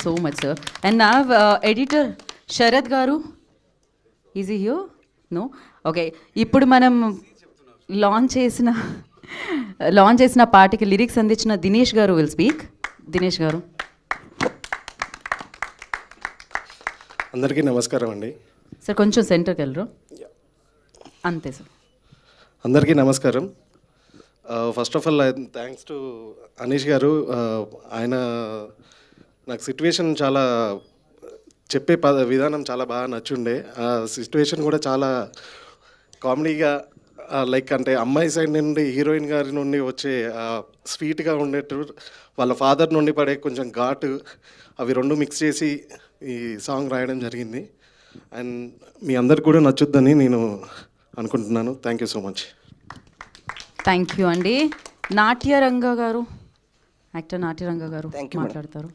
So much, sir. And now, editor Sharad Garu, is he here? No? Okay. ఇప్పుడు మనం launch చేసిన పాటకి lyrics అందించిన దినేష్ గారు విల్ స్పీక్. దినేష్ గారు. అందరికీ నమస్కారం అండి. సార్ కొంచెం సెంటర్కి వెళ్ళరు. అంతే సార్. అందరికీ నమస్కారం. First of all thanks to Anish గారు. ఆయన నాకు సిట్యువేషన్ చాలా చెప్పే విధానం చాలా బాగా నచ్చుండే. ఆ సిట్యువేషన్ కూడా చాలా కామెడీగా, లైక్ అంటే అమ్మాయి సైడ్ నుండి హీరోయిన్ గారి నుండి వచ్చే స్వీట్గా ఉండేట్టు, వాళ్ళ ఫాదర్ నుండి పడే కొంచెం ఘాటు, అవి రెండు మిక్స్ చేసి ఈ సాంగ్ రాయడం జరిగింది. అండ్ మీ అందరికి కూడా నచ్చుద్దని నేను అనుకుంటున్నాను. Thank you so much. Thank you అండి. నాట్యరంగ గారు, యాక్టర్ నాట్యరంగ గారు మాట్లాడతారు.